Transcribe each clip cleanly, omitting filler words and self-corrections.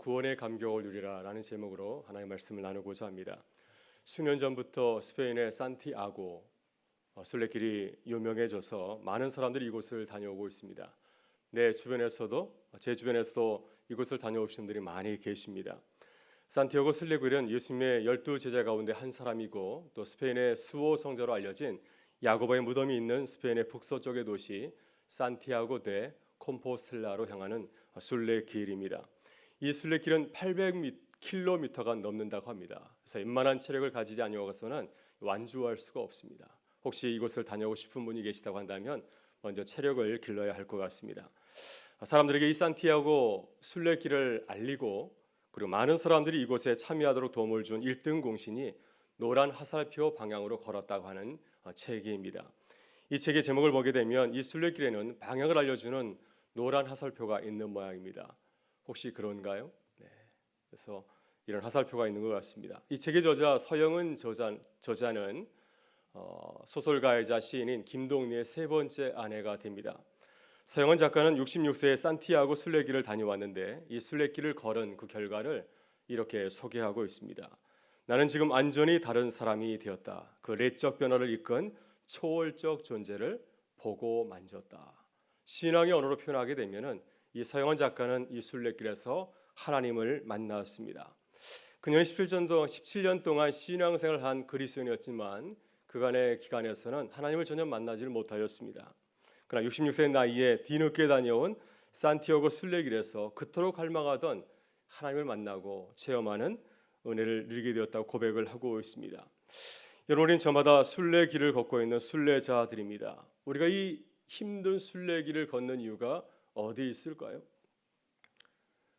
구원의 감격을 누리라 라는 제목으로 하나님의 말씀을 나누고자 합니다. 수년 전부터 스페인의 산티아고 순례길이 유명해져서 많은 사람들이 이곳을 다녀오고 있습니다. 제 주변에서도 이곳을 다녀오신 분들이 많이 계십니다. 산티아고 순례길은 예수님의 12제자 가운데 한 사람이고 또 스페인의 수호 성자로 알려진 야고보의 무덤이 있는 스페인의 북서쪽의 도시 산티아고 데 콤포스텔라로 향하는 순례길입니다. 이 순례길은 800km가 넘는다고 합니다. 그래서 웬만한 체력을 가지지 아니어서는 완주할 수가 없습니다. 혹시 이곳을 다녀오고 싶은 분이 계시다고 한다면 먼저 체력을 길러야 할 것 같습니다. 사람들에게 이 산티아고 순례길을 알리고 그리고 많은 사람들이 이곳에 참여하도록 도움을 준 1등 공신이 노란 화살표 방향으로 걸었다고 하는 책입니다. 이 책의 제목을 보게 되면 이 순례길에는 방향을 알려주는 노란 화살표가 있는 모양입니다. 혹시 그런가요? 네. 그래서 이런 화살표가 있는 것 같습니다. 이 책의 저자 서영은 저자는 소설가이자 시인인 김동리의 세 번째 아내가 됩니다. 서영은 작가는 66세에 산티아고 순례길을 다녀왔는데 이 순례길을 걸은 그 결과를 이렇게 소개하고 있습니다. 나는 지금 완전히 다른 사람이 되었다. 그 내적 변화를 이끈 초월적 존재를 보고 만졌다. 신앙의 언어로 표현하게 되면은 이 서영원 작가는 이 순례길에서 하나님을 만났습니다. 그녀는 17년 동안 신앙생활을 한 그리스도인이었지만 그간의 기간에서는 하나님을 전혀 만나지를 못하였습니다. 그러나 66세 나이에 뒤늦게 다녀온 산티아고 순례길에서 그토록 갈망하던 하나님을 만나고 체험하는 은혜를 누리게 되었다고 고백을 하고 있습니다. 여러분, 저마다 순례길을 걷고 있는 순례자들입니다. 우리가 이 힘든 순례길을 걷는 이유가 어디 있을까요?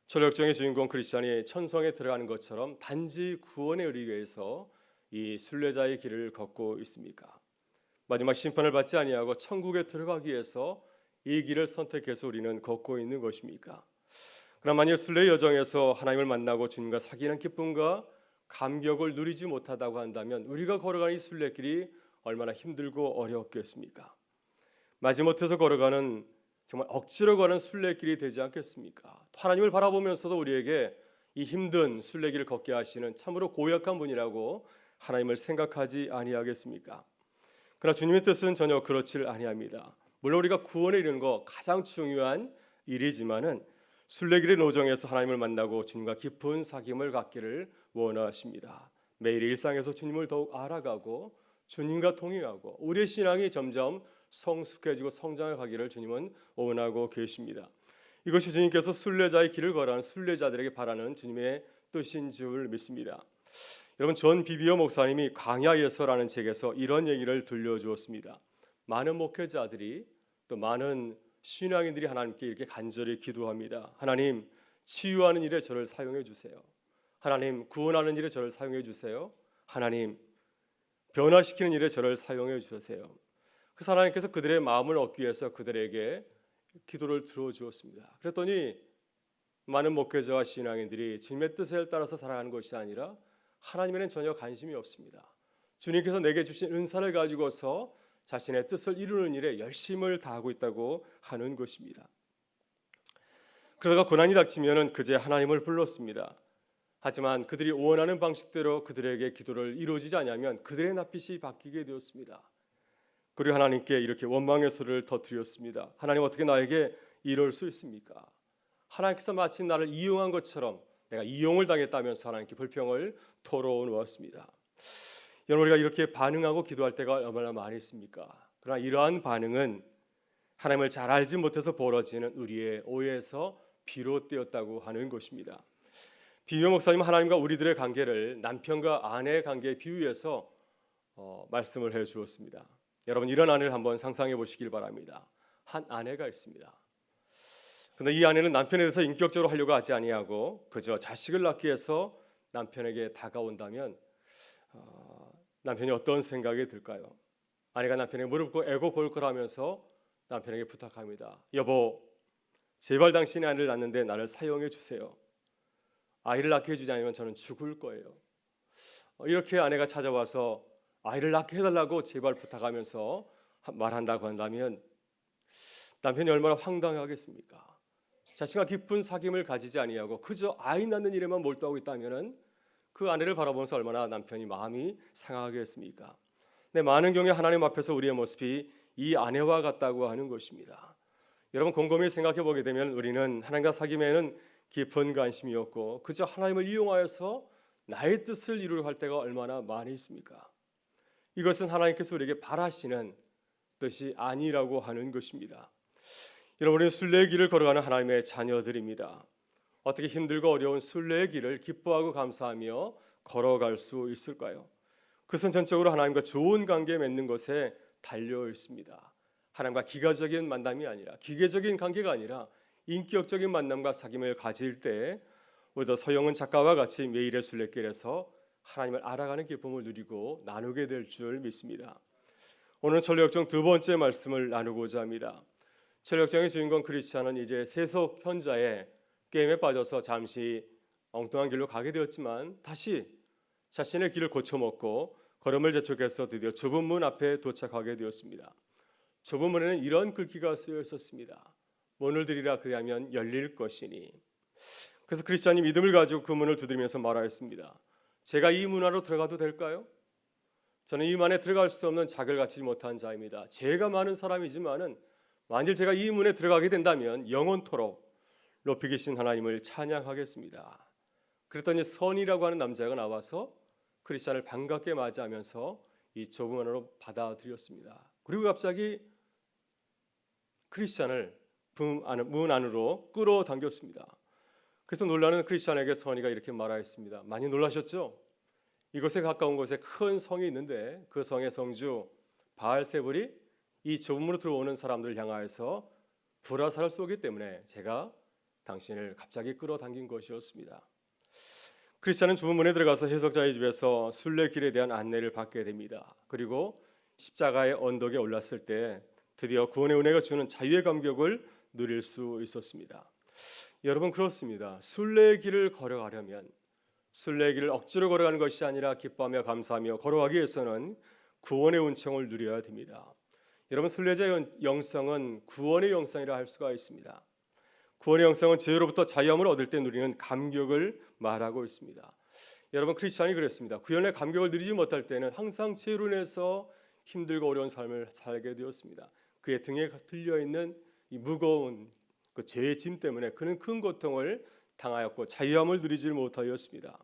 철학정의 주인공 크리스찬이 천성에 들어가는 것처럼 단지 구원에 이르기 위해서 이 순례자의 길을 걷고 있습니까? 마지막 심판을 받지 아니하고 천국에 들어가기 위해서 이 길을 선택해서 우리는 걷고 있는 것입니까? 그럼 만일 순례 여정에서 하나님을 만나고 주님과 사귀는 기쁨과 감격을 누리지 못하다고 한다면 우리가 걸어가는 이 순례길이 얼마나 힘들고 어렵겠습니까? 마지못해서 걸어가는 정말 억지로 가는 순례길이 되지 않겠습니까? 하나님을 바라보면서도 우리에게 이 힘든 순례길을 걷게 하시는 참으로 고약한 분이라고 하나님을 생각하지 아니하겠습니까? 그러나 주님의 뜻은 전혀 그렇지 아니합니다. 물론 우리가 구원에 이르는 거 가장 중요한 일이지만은 순례길의 노정에서 하나님을 만나고 주님과 깊은 사귐을 갖기를 원하십니다. 매일 일상에서 주님을 더욱 알아가고 주님과 동행하고 우리의 신앙이 점점 성숙해지고 성장해 가기를 주님은 원하고 계십니다. 이것이 주님께서 순례자의 길을 걸어가는 순례자들에게 바라는 주님의 뜻인 줄 믿습니다. 여러분, 존 비비어 목사님이 광야에서라는 책에서 이런 얘기를 들려주었습니다. 많은 목회자들이 또 많은 신앙인들이 하나님께 이렇게 간절히 기도합니다. 하나님, 치유하는 일에 저를 사용해 주세요. 하나님, 구원하는 일에 저를 사용해 주세요. 하나님, 변화시키는 일에 저를 사용해 주세요. 그래서 하나님께서 그들의 마음을 얻기 위해서 그들에게 기도를 들어주었습니다. 그랬더니 많은 목회자와 신앙인들이 주님의 뜻에 따라서 살아가는 것이 아니라 하나님에는 전혀 관심이 없습니다. 주님께서 내게 주신 은사를 가지고서 자신의 뜻을 이루는 일에 열심을 다하고 있다고 하는 것입니다. 그러다가 고난이 닥치면 그제 하나님을 불렀습니다. 하지만 그들이 원하는 방식대로 그들에게 기도를 이루어지지 않으면 그들의 낯빛이 바뀌게 되었습니다. 그리고 하나님께 이렇게 원망의 소리를 터뜨렸습니다. 하나님, 어떻게 나에게 이럴 수 있습니까? 하나님께서 마치 나를 이용한 것처럼 내가 이용을 당했다면서 하나님께 불평을 토로놓았습니다. 여러분, 우리가 이렇게 반응하고 기도할 때가 얼마나 많이 있습니까? 그러나 이러한 반응은 하나님을 잘 알지 못해서 벌어지는 우리의 오해에서 비롯되었다고 하는 것입니다. 비유어 목사님은 하나님과 우리들의 관계를 남편과 아내의 관계에 비유해서 말씀을 해 주었습니다. 여러분, 이런 아내를 한번 상상해 보시길 바랍니다. 한 아내가 있습니다. 그런데 이 아내는 남편에 대해서 인격적으로 하려고 하지 아니하고 그저 자식을 낳기 위해서 남편에게 다가온다면 남편이 어떤 생각이 들까요? 아내가 남편에게 무릎 꿇고 애고 볼걸하면서 남편에게 부탁합니다. 여보, 제발 당신의 아이를 낳는데 나를 사용해 주세요. 아이를 낳게 해주지 않으면 저는 죽을 거예요. 이렇게 아내가 찾아와서 아이를 낳게 해달라고 제발 부탁하면서 말한다고 한다면 남편이 얼마나 황당하겠습니까? 자신과 깊은 사귐을 가지지 아니하고 그저 아이 낳는 일에만 몰두하고 있다면은 그 아내를 바라보면서 얼마나 남편이 마음이 상하겠습니까? 네, 많은 경우에 하나님 앞에서 우리의 모습이 이 아내와 같다고 하는 것입니다. 여러분 곰곰이 생각해 보게 되면 우리는 하나님과 사귐에는 깊은 관심이 없고 그저 하나님을 이용하여서 나의 뜻을 이루려 할 때가 얼마나 많이 있습니까? 이것은 하나님께서 우리에게 바라시는 뜻이 아니라고 하는 것입니다. 여러분, 우리는 순례의 길을 걸어가는 하나님의 자녀들입니다. 어떻게 힘들고 어려운 순례의 길을 기뻐하고 감사하며 걸어갈 수 있을까요? 그것은 전적으로 하나님과 좋은 관계 맺는 것에 달려 있습니다. 하나님과 기가적인 만남이 아니라 기계적인 관계가 아니라 인격적인 만남과 사귐을 가질 때 우리도 서영은 작가와 같이 매일의 순례길에서 하나님을 알아가는 기쁨을 누리고 나누게 될 줄 믿습니다. 오늘 전력정 두 번째 말씀을 나누고자 합니다. 전력정의 주인공 크리스찬은 이제 세속 현자의 게임에 빠져서 잠시 엉뚱한 길로 가게 되었지만 다시 자신의 길을 고쳐먹고 걸음을 재촉해서 드디어 좁은 문 앞에 도착하게 되었습니다. 좁은 문에는 이런 글귀가 쓰여 있었습니다. 문을 들이라 그리하면 열릴 것이니. 그래서 크리스찬이 믿음을 가지고 그 문을 두드리면서 말하였습니다. 제가 이 문 안으로 들어가도 될까요? 저는 이 문 안에 들어갈 수 없는 자격을 갖추지 못한 자입니다. 죄가 많은 사람이지만은 만일 제가 이 문에 들어가게 된다면 영원토록 높이 계신 하나님을 찬양하겠습니다. 그랬더니 선이라고 하는 남자가 나와서 크리스찬을 반갑게 맞이하면서 이 좁은 문으로 받아들였습니다. 그리고 갑자기 크리스찬을 문 안으로 끌어당겼습니다. 그래서 놀라는 크리스찬에게 선이가 이렇게 말하였습니다. 많이 놀라셨죠? 이곳에 가까운 곳에 큰 성이 있는데 그 성의 성주 바알세불이 이 좁은 문으로 들어오는 사람들을 향하여서 불화살을 쏘기 때문에 제가 당신을 갑자기 끌어당긴 것이었습니다. 크리스찬은 좁은 문에 들어가서 해석자의 집에서 순례길에 대한 안내를 받게 됩니다. 그리고 십자가의 언덕에 올랐을 때 드디어 구원의 은혜가 주는 자유의 감격을 누릴 수 있었습니다. 여러분 그렇습니다. 순례의 길을 걸어가려면 순례의 길을 억지로 걸어가는 것이 아니라 기뻐하며 감사하며 걸어가기 위해서는 구원의 은총을 누려야 됩니다. 여러분 순례자의 영성은 구원의 영성이라 할 수가 있습니다. 구원의 영성은 죄로부터 자유함을 얻을 때 누리는 감격을 말하고 있습니다. 여러분 크리스찬이 그랬습니다. 구원의 감격을 누리지 못할 때는 항상 죄로 인해서 힘들고 어려운 삶을 살게 되었습니다. 그의 등에 들려 있는 이 무거운 그 죄의 짐 때문에 그는 큰 고통을 당하였고 자유함을 누리지 못하였습니다.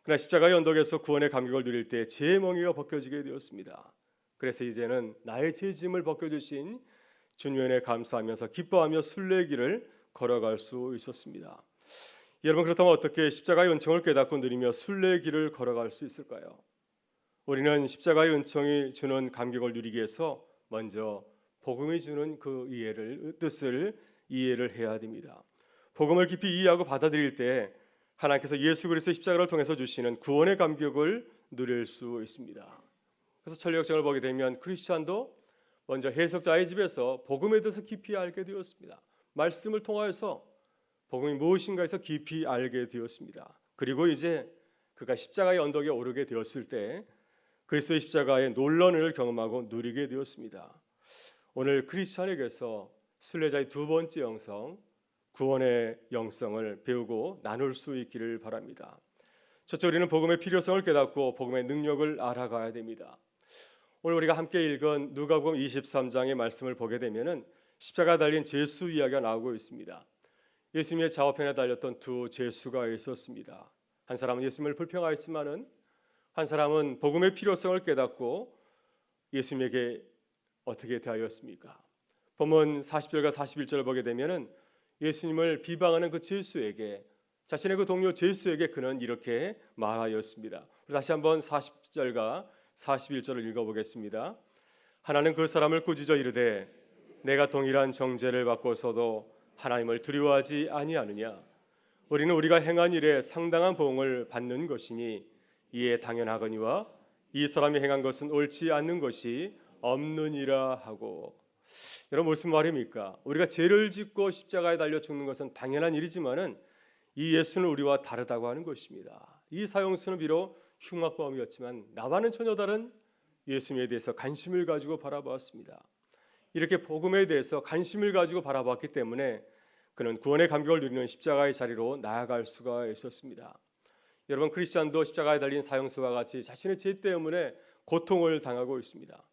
그러나 십자가의 언덕에서 구원의 감격을 누릴 때 죄의 멍에가 벗겨지게 되었습니다. 그래서 이제는 나의 죄짐을 벗겨주신 주님의 은혜에 감사하면서 기뻐하며 순례의 길을 걸어갈 수 있었습니다. 여러분 그렇다면 어떻게 십자가의 은총을 깨닫고 누리며 순례의 길을 걸어갈 수 있을까요? 우리는 십자가의 은총이 주는 감격을 누리기 위해서 먼저 복음이 주는 그 뜻을 이해를 해야 됩니다. 복음을 깊이 이해하고 받아들일 때 하나님께서 예수 그리스도의 십자가를 통해서 주시는 구원의 감격을 누릴 수 있습니다. 그래서 천리역정을 보게 되면 크리스찬도 먼저 해석자의 집에서 복음에 대해서 깊이 알게 되었습니다. 말씀을 통하여서 복음이 무엇인가에서 깊이 알게 되었습니다. 그리고 이제 그가 십자가의 언덕에 오르게 되었을 때 그리스도의 십자가의 놀라운 은혜를 경험하고 누리게 되었습니다. 오늘 크리스찬에게서 순례자의 두 번째 영성, 구원의 영성을 배우고 나눌 수 있기를 바랍니다. 첫째, 우리는 복음의 필요성을 깨닫고 복음의 능력을 알아가야 됩니다. 오늘 우리가 함께 읽은 누가복음 23장의 말씀을 보게 되면은 십자가에 달린 죄수 이야기가 나오고 있습니다. 예수님의 좌우편에 달렸던 두 죄수가 있었습니다. 한 사람은 예수님을 불평하였지만은 한 사람은 복음의 필요성을 깨닫고 예수님에게 어떻게 대하였습니까? 본문 40절과 41절을 보게 되면은 예수님을 비방하는 그 죄수에게 자신의 그 동료 죄수에게 그는 이렇게 말하였습니다. 다시 한번 40절과 41절을 읽어보겠습니다. 하나는 그 사람을 꾸짖어 이르되 내가 동일한 정죄를 받고서도 하나님을 두려워하지 아니하느냐? 우리는 우리가 행한 일에 상당한 보응을 받는 것이니 이에 당연하거니와 이 사람이 행한 것은 옳지 않는 것이 없느니라 하고. 여러분 무슨 말입니까? 우리가 죄를 짓고 십자가에 달려 죽는 것은 당연한 일이지만은 이 예수는 우리와 다르다고 하는 것입니다. 이 사형수는 비록 흉악범이었지만 나와는 전혀 다른 예수님에 대해서 관심을 가지고 바라보았습니다. 이렇게 복음에 대해서 관심을 가지고 바라봤기 때문에 그는 구원의 감격을 누리는 십자가의 자리로 나아갈 수가 있었습니다. 여러분, 크리스찬도 십자가에 달린 사형수와 같이 자신의 죄 때문에 고통을 당하고 있습니다.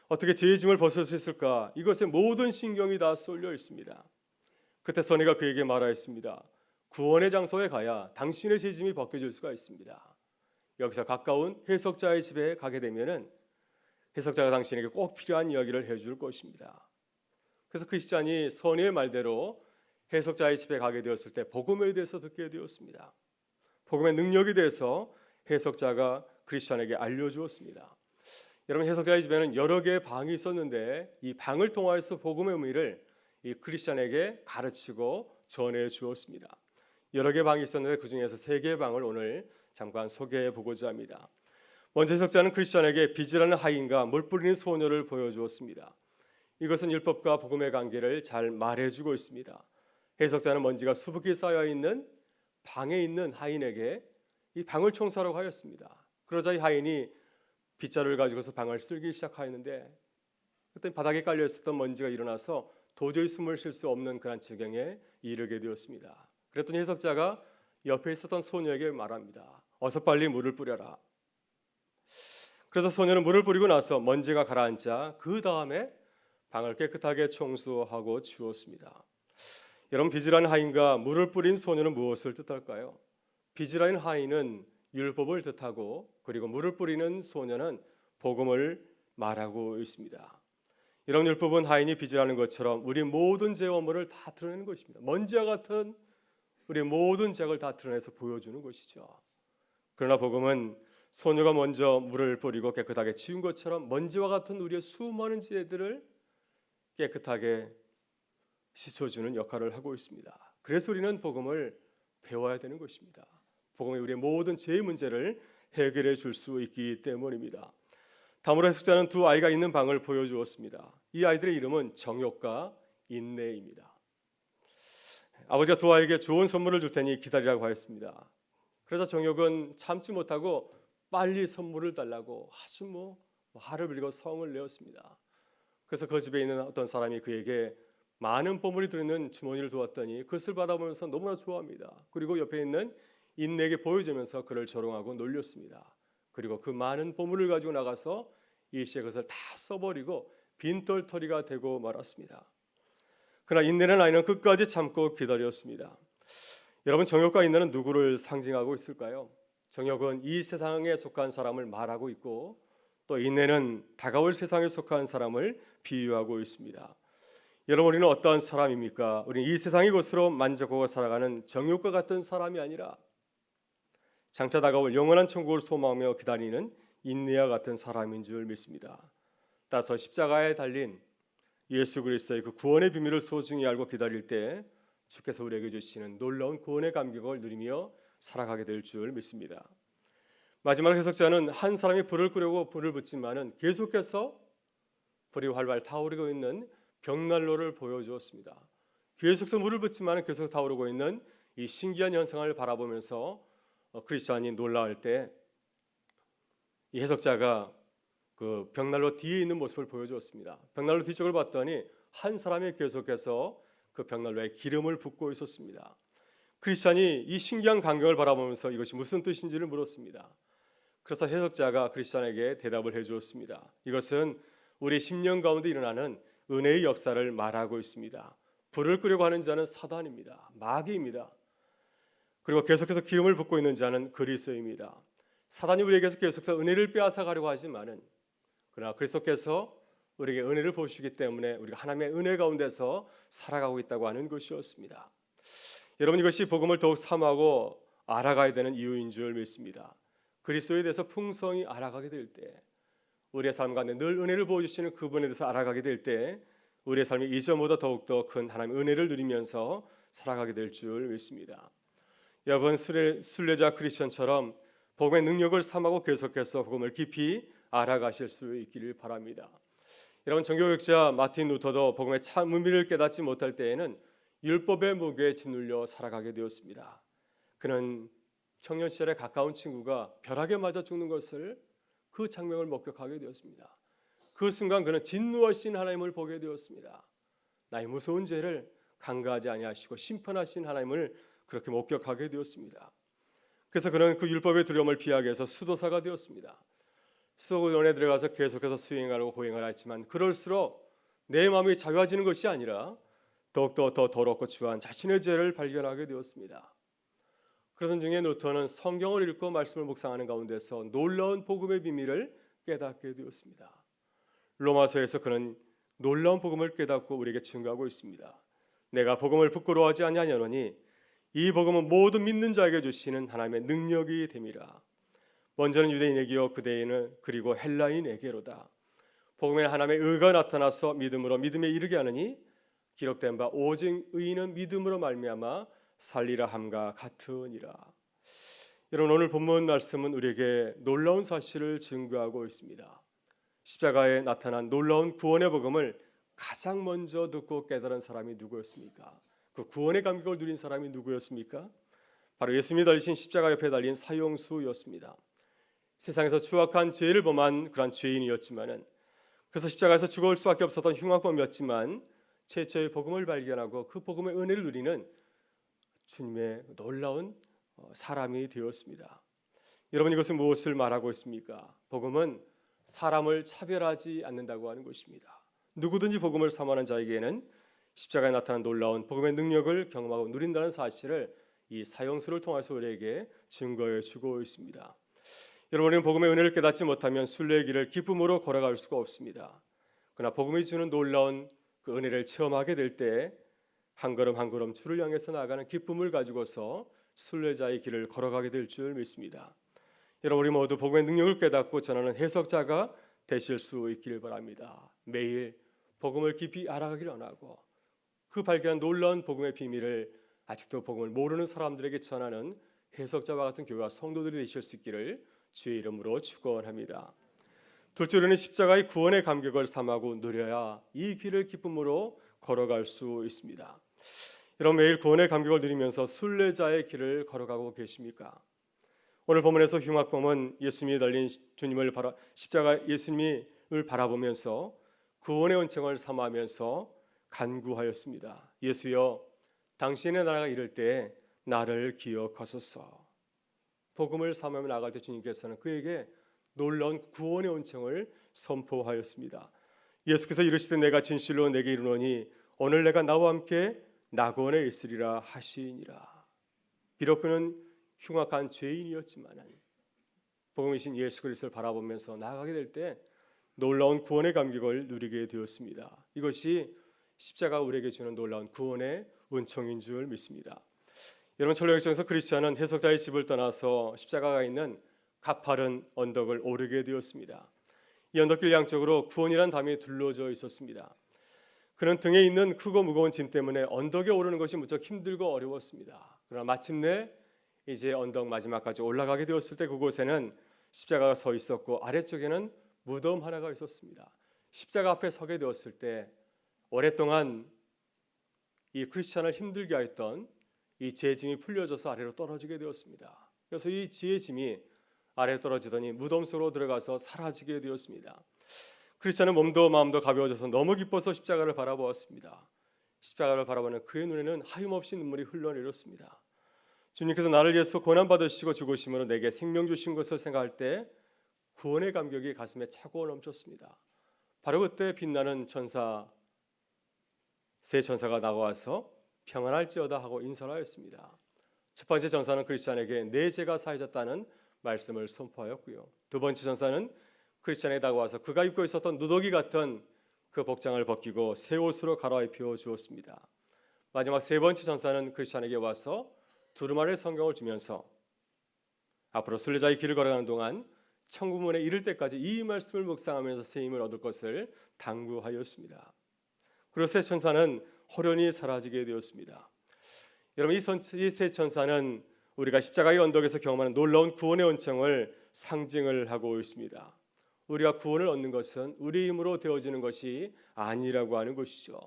어떻게 죄의 짐을 벗을 수 있을까? 이것에 모든 신경이 다 쏠려 있습니다. 그때 선의가 그에게 말하였습니다. 구원의 장소에 가야 당신의 죄 짐이 벗겨질 수가 있습니다. 여기서 가까운 해석자의 집에 가게 되면은 해석자가 당신에게 꼭 필요한 이야기를 해줄 것입니다. 그래서 크리스찬이 선의의 말대로 해석자의 집에 가게 되었을 때 복음에 대해서 듣게 되었습니다. 복음의 능력에 대해서 해석자가 크리스찬에게 알려주었습니다. 여러분, 해석자의 집에는 여러 개의 방이 있었는데 이 방을 통하여서 복음의 의미를 이 크리스찬에게 가르치고 전해 주었습니다. 여러 개의 방이 있었는데 그 중에서 3개의 방을 오늘 잠깐 소개해 보고자 합니다. 먼저 해석자는 크리스찬에게 빚이라는 하인과 물 뿌리는 소녀를 보여주었습니다. 이것은 율법과 복음의 관계를 잘 말해주고 있습니다. 해석자는 먼지가 수북히 쌓여있는 방에 있는 하인에게 이 방을 청소하라고 하였습니다. 그러자 이 하인이 빗자루를 가지고서 방을 쓸기 시작하였는데 그때 바닥에 깔려 있었던 먼지가 일어나서 도저히 숨을 쉴 수 없는 그런 지경에 이르게 되었습니다. 그랬더니 해석자가 옆에 있었던 소녀에게 말합니다. 어서 빨리 물을 뿌려라. 그래서 소녀는 물을 뿌리고 나서 먼지가 가라앉자 그 다음에 방을 깨끗하게 청소하고 치웠습니다. 여러분, 빚이라는 하인과 물을 뿌린 소녀는 무엇을 뜻할까요? 빚이라는 하인은 율법을 뜻하고 그리고 물을 뿌리는 소녀는 복음을 말하고 있습니다. 이런 율법은 하인이 빚이라는 것처럼 우리 모든 죄와 업무를 다 드러내는 것입니다. 먼지와 같은 우리 모든 죄를 다 드러내서 보여주는 것이죠. 그러나 복음은 소녀가 먼저 물을 뿌리고 깨끗하게 치운 것처럼 먼지와 같은 우리의 수많은 죄들을 깨끗하게 씻어주는 역할을 하고 있습니다. 그래서 우리는 복음을 배워야 되는 것입니다. 복음이 우리의 모든 죄의 문제를 해결해 줄 수 있기 때문입니다. 다음으로 해석자는 2 아이가 있는 방을 보여주었습니다. 이 아이들의 이름은 정욕과 인내입니다. 아버지가 2 아이에게 좋은 선물을 줄 테니 기다리라고 하였습니다. 그러자 정욕은 참지 못하고 빨리 선물을 달라고 아주 화를 빌고 성을 내었습니다. 그래서 그 집에 있는 어떤 사람이 그에게 많은 보물이 들어있는 주머니를 두었더니 그것을 받아보면서 너무나 좋아합니다. 그리고 옆에 있는 인내에게 보여주면서 그를 조롱하고 놀렸습니다. 그리고 그 많은 보물을 가지고 나가서 일시에 그것을 다 써버리고 빈털터리가 되고 말았습니다. 그러나 인내는 아이는 끝까지 참고 기다렸습니다. 여러분, 정욕과 인내는 누구를 상징하고 있을까요? 정욕은 이 세상에 속한 사람을 말하고 있고 또 인내는 다가올 세상에 속한 사람을 비유하고 있습니다. 여러분, 우리는 어떠한 사람입니까? 우리는 이 세상의 것으로 만족하고 살아가는 정욕과 같은 사람이 아니라 장차 다가올 영원한 천국을 소망하며 기다리는 인내와 같은 사람인 줄 믿습니다. 따라서 십자가에 달린 예수 그리스도의 그 구원의 비밀을 소중히 알고 기다릴 때 주께서 우리에게 주시는 놀라운 구원의 감격을 누리며 살아가게 될 줄 믿습니다. 마지막 해석자는 한 사람이 불을 끄려고 불을 붙지만은 계속해서 불이 활발 타오르고 있는 벽난로를 보여주었습니다. 계속해서 물을 붓지만 계속 타오르고 있는 이 신기한 현상을 바라보면서 크리스찬이 놀라울 때 이 해석자가 그 벽난로 뒤에 있는 모습을 보여주었습니다. 벽난로 뒤쪽을 봤더니 한 사람이 계속해서 그 벽난로에 기름을 붓고 있었습니다. 크리스찬이 이 신기한 광경을 바라보면서 이것이 무슨 뜻인지를 물었습니다. 그래서 해석자가 크리스찬에게 대답을 해주었습니다. 이것은 우리 10년 가운데 일어나는 은혜의 역사를 말하고 있습니다. 불을 끄려고 하는 자는 사단입니다. 마귀입니다. 그리고 계속해서 기름을 붓고 있는 자는 그리스도입니다. 사단이 우리에게서 계속해서 은혜를 빼앗아 가려고 하지만은 그러나 그리스도께서 우리에게 은혜를 보시기 때문에 우리가 하나님의 은혜 가운데서 살아가고 있다고 하는 것이었습니다. 여러분, 이것이 복음을 더욱 삼하고 알아가야 되는 이유인 줄 믿습니다. 그리스도에 대해서 풍성히 알아가게 될 때, 우리의 삶 가운데 늘 은혜를 보여주시는 그분에 대해서 알아가게 될 때 우리의 삶이 이전보다 더욱더 큰 하나님의 은혜를 누리면서 살아가게 될 줄 믿습니다. 여러분, 순례자 크리스천처럼 복음의 능력을 삼하고 계속해서 복음을 깊이 알아가실 수 있기를 바랍니다. 여러분, 정교육자 마틴 루터도 복음의 참 의미를 깨닫지 못할 때에는 율법의 무게에 짓눌려 살아가게 되었습니다. 그는 청년 시절에 가까운 친구가 벼락에 맞아 죽는 것을 그 장면을 목격하게 되었습니다. 그 순간 그는 진노하신 하나님을 보게 되었습니다. 나의 무서운 죄를 간과하지 아니하시고 심판하신 하나님을 그렇게 목격하게 되었습니다. 그래서 그는 그 율법의 두려움을 피하기 위해서 수도사가 되었습니다. 수도원에 들어가서 계속해서 수행하고 호행하라 했지만 그럴수록 내 마음이 자유해지는 것이 아니라 더욱더 더 더럽고 추한 자신의 죄를 발견하게 되었습니다. 그러던 중에 루터는 성경을 읽고 말씀을 묵상하는 가운데서 놀라운 복음의 비밀을 깨닫게 되었습니다. 로마서에서 그는 놀라운 복음을 깨닫고 우리에게 증거하고 있습니다. 내가 복음을 부끄러워하지 아니하노니 이 복음은 모든 믿는 자에게 주시는 하나님의 능력이 됨이라. 먼저는 유대인에게요 그대인은 그리고 헬라인에게로다. 복음에 하나님의 의가 나타나서 믿음으로 믿음에 이르게 하느니 기록된 바 오직 의인은 믿음으로 말미암아 살리라 함과 같으니라. 여러분, 오늘 본문 말씀은 우리에게 놀라운 사실을 증거하고 있습니다. 십자가에 나타난 놀라운 구원의 복음을 가장 먼저 듣고 깨달은 사람이 누구였습니까? 그 구원의 감격을 누린 사람이 누구였습니까? 바로 예수님이 달리신 십자가 옆에 달린 사형수였습니다. 세상에서 추악한 죄를 범한 그런 죄인이었지만은, 그래서 십자가에서 죽을 수밖에 없었던 흉악범이었지만 최초의 복음을 발견하고 그 복음의 은혜를 누리는 주님의 놀라운 사람이 되었습니다. 여러분, 이것은 무엇을 말하고 있습니까? 복음은 사람을 차별하지 않는다고 하는 것입니다. 누구든지 복음을 사모하는 자에게는 십자가에 나타난 놀라운 복음의 능력을 경험하고 누린다는 사실을 이 사형수를 통해서 우리에게 증거해 주고 있습니다. 여러분은 복음의 은혜를 깨닫지 못하면 순례의 길을 기쁨으로 걸어갈 수가 없습니다. 그러나 복음이 주는 놀라운 그 은혜를 체험하게 될 때 한 걸음 한 걸음 주를 향해서 나아가는 기쁨을 가지고서 순례자의 길을 걸어가게 될 줄 믿습니다. 여러분, 우리 모두 복음의 능력을 깨닫고 전하는 해석자가 되실 수 있기를 바랍니다. 매일 복음을 깊이 알아가기를 원하고 그 발견한 놀라운 복음의 비밀을 아직도 복음을 모르는 사람들에게 전하는 해석자와 같은 교회와 성도들이 되실 수 있기를 주의 이름으로 축원합니다. 둘째로는 십자가의 구원의 감격을 삼하고 누려야 이 길을 기쁨으로 걸어갈 수 있습니다. 여러분, 매일 구원의 감격을 누리면서 순례자의 길을 걸어가고 계십니까? 오늘 본문에서 흉악범은 예수님이 달린 주님을 십자가 예수님을 바라보면서 구원의 은총을 삼하면서 간구하였습니다. 예수여, 당신의 나라가 이를 때 나를 기억하소서. 복음을 삼으며 나갈 때 주님께서는 그에게 놀라운 구원의 은총을 선포하였습니다. 예수께서 이르시되 내가 진실로 내게 이르노니 오늘 내가 나와 함께 낙원에 있으리라 하시니라. 비록 그는 흉악한 죄인이었지만 복음이신 예수 그리스도를 바라보면서 나아가게 될 때 놀라운 구원의 감격을 누리게 되었습니다. 이것이 십자가가 우리에게 주는 놀라운 구원의 은총인 줄 믿습니다. 여러분, 철로역정에서 크리스찬은 해석자의 집을 떠나서 십자가가 있는 가파른 언덕을 오르게 되었습니다. 이 언덕길 양쪽으로 구원이란 담이 둘러져 있었습니다. 그는 등에 있는 크고 무거운 짐 때문에 언덕에 오르는 것이 무척 힘들고 어려웠습니다. 그러나 마침내 이제 언덕 마지막까지 올라가게 되었을 때 그곳에는 십자가가 서 있었고 아래쪽에는 무덤 하나가 있었습니다. 십자가 앞에 서게 되었을 때 오랫동안 이 크리스찬을 힘들게 했던 이 죄의 짐이 풀려져서 아래로 떨어지게 되었습니다. 그래서 이 죄의 짐이 아래로 떨어지더니 무덤 속으로 들어가서 사라지게 되었습니다. 크리스찬은 몸도 마음도 가벼워져서 너무 기뻐서 십자가를 바라보았습니다. 십자가를 바라보는 그의 눈에는 하염없이 눈물이 흘러내렸습니다. 주님께서 나를 위해서 고난받으시고 죽으심으로 내게 생명 주신 것을 생각할 때 구원의 감격이 가슴에 차고 넘쳤습니다. 바로 그때 빛나는 세 천사가 나와서 평안할지어다 하고 인사를 하였습니다. 첫 번째 천사는 크리스찬에게 내 죄가 사해졌다는 말씀을 선포하였고요. 두 번째 천사는 크리스찬에게 다가와서 그가 입고 있었던 누더기 같은 그 복장을 벗기고 새 옷으로 갈아입혀 주었습니다. 마지막 세 번째 천사는 크리스찬에게 와서 두루마리 성경을 주면서 앞으로 순례자의 길을 걸어가는 동안 천국문에 이를 때까지 이 말씀을 묵상하면서 새 힘을 얻을 것을 당부하였습니다. 그리고 세 천사는 호련히 사라지게 되었습니다. 여러분, 이 세 천사는 우리가 십자가의 언덕에서 경험하는 놀라운 구원의 은총을 상징을 하고 있습니다. 우리가 구원을 얻는 것은 우리 힘으로 되어지는 것이 아니라고 하는 것이죠.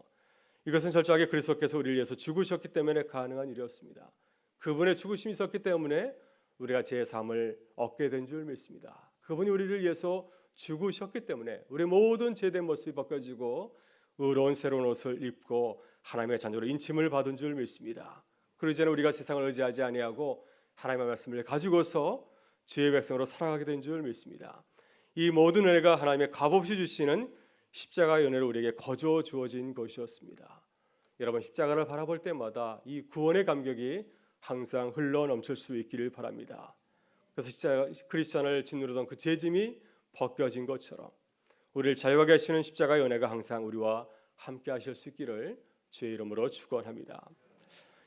이것은 철저하게 그리스도께서 우리를 위해서 죽으셨기 때문에 가능한 일이었습니다. 그분의 죽으심이 있었기 때문에 우리가 죄의 사함을 얻게 된 줄 믿습니다. 그분이 우리를 위해서 죽으셨기 때문에 우리 모든 죄된 모습이 벗겨지고 의로운 새로운 옷을 입고 하나님의 자녀로 인침을 받은 줄 믿습니다. 그리고 이제는 우리가 세상을 의지하지 아니하고 하나님의 말씀을 가지고서 주의 백성으로 살아가게 된 줄 믿습니다. 이 모든 은혜가 하나님의 값없이 주시는 십자가의 은혜로 우리에게 거저 주어진 것이었습니다. 여러분, 십자가를 바라볼 때마다 이 구원의 감격이 항상 흘러 넘칠 수 있기를 바랍니다. 그래서 십자가 크리스천을 짓누르던 그 죄짐이 벗겨진 것처럼 우리를 자유하게 하시는 십자가의 은혜가 항상 우리와 함께 하실 수 있기를 주의 이름으로 축원합니다.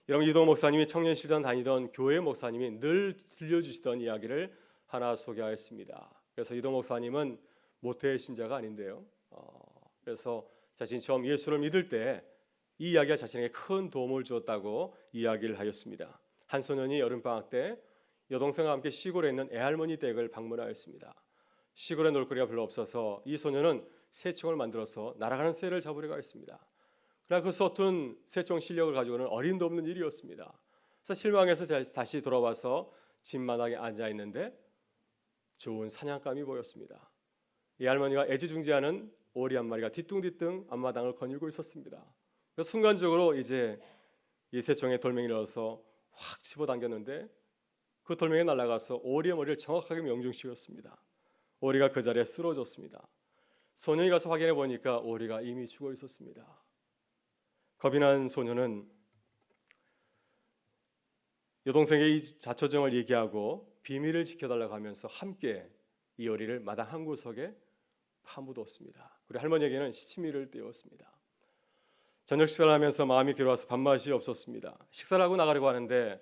여러분, 이동 목사님이 청년시절 다니던 교회 목사님이 늘 들려주시던 이야기를 하나 소개하였습니다. 그래서 이동 목사님은 모태 신자가 아닌데요. 그래서 자신이 처음 예수를 믿을 때 이 이야기가 자신에게 큰 도움을 주었다고 이야기를 하였습니다. 한 소년이 여름방학 때 여동생과 함께 시골에 있는 애할머니 댁을 방문하였습니다. 시골에 놀거리가 별로 없어서 이 소년은 새총을 만들어서 날아가는 새를 잡으려고 했습니다. 그러나 그 서툰 새총 실력을 가지고는 어림도 없는 일이었습니다. 그래서 실망해서 다시 돌아와서 집마당에 앉아 있는데 좋은 사냥감이 보였습니다. 이 할머니가 애지중지하는 오리 한 마리가 뒤뚱뒤뚱 앞마당을 거닐고 있었습니다. 그래서 순간적으로 이제 이 새총에 돌멩이를 넣어서 확 집어당겼는데 그 돌멩이가 날아가서 오리의 머리를 정확하게 명중시켰습니다. 오리가 그 자리에 쓰러졌습니다. 소년이 가서 확인해 보니까 오리가 이미 죽어 있었습니다. 겁이 난 소년은 여동생의 이 자초정을 얘기하고 비밀을 지켜달라고 하면서 함께 이 오리를 마당 한 구석에 파묻었습니다. 그리고 할머니에게는 시치미를 띄웠습니다. 저녁 식사를 하면서 마음이 괴로워서 밥맛이 없었습니다. 식사를 하고 나가려고 하는데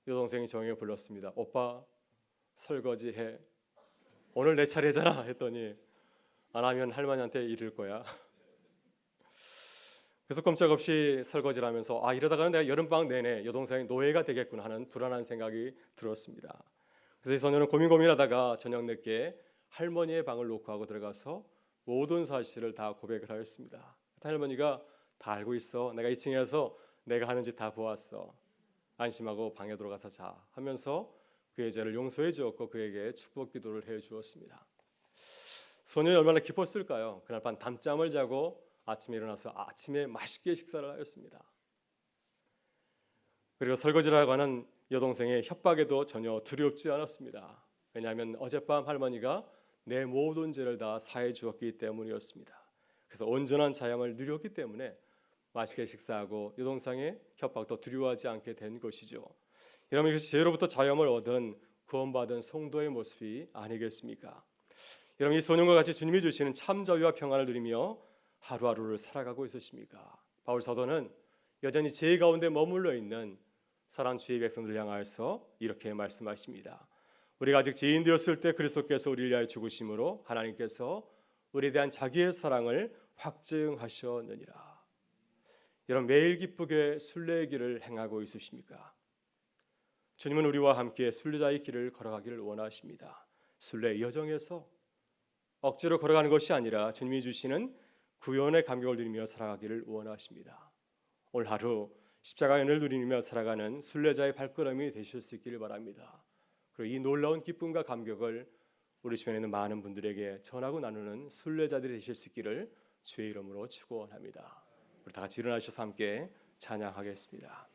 여동생이 정영을 불렀습니다. 오빠, 설거지해. 오늘 내 차례잖아 했더니 안 하면 할머니한테 이를 거야. 그래서 꼼짝없이 설거지를 하면서 이러다가는 내가 여름방학 내내 여동생이 노예가 되겠구나 하는 불안한 생각이 들었습니다. 그래서 이 소녀는 고민하다가 저녁 늦게 할머니의 방을 녹화하고 들어가서 모든 사실을 다 고백을 하였습니다. 할머니가 다 알고 있어. 내가 2층에서 내가 하는 짓 다 보았어. 안심하고 방에 들어가서 자 하면서 그의 죄를 용서해 주었고 그에게 축복 기도를 해 주었습니다. 소년이 얼마나 기뻤을까요? 그날 밤 밤잠을 자고 아침에 일어나서 아침에 맛있게 식사를 하였습니다. 그리고 설거지를 하고 하는 여동생의 협박에도 전혀 두렵지 않았습니다. 왜냐하면 어젯밤 할머니가 내 모든 죄를 다 사해 주었기 때문이었습니다. 그래서 온전한 자양을 누렸기 때문에 맛있게 식사하고 여동생의 협박도 두려워하지 않게 된 것이죠. 여러분, 이것이 죄로부터 자유함을 얻은 구원받은 성도의 모습이 아니겠습니까? 여러분, 이 소년과 같이 주님이 주시는 참 자유와 평안을 누리며 하루하루를 살아가고 있으십니까? 바울 사도는 여전히 죄 가운데 머물러 있는 사랑하는 주의 백성들을 향하여서 이렇게 말씀하십니다. 우리가 아직 죄인 되었을 때 그리스도께서 우리를 위하여 죽으심으로 하나님께서 우리에 대한 자기의 사랑을 확증하셨느니라. 여러분, 매일 기쁘게 순례의 길을 행하고 있으십니까? 주님은 우리와 함께 순례자의 길을 걸어가기를 원하십니다. 순례의 여정에서 억지로 걸어가는 것이 아니라 주님이 주시는 구원의 감격을 누리며 살아가기를 원하십니다. 오늘 하루 십자가의 은혜를 누리며 살아가는 순례자의 발걸음이 되실 수 있기를 바랍니다. 그리고 이 놀라운 기쁨과 감격을 우리 주변에 있는 많은 분들에게 전하고 나누는 순례자들이 되실 수 있기를 주의 이름으로 축원합니다. 우리 다 같이 일어나셔서 함께 찬양하겠습니다.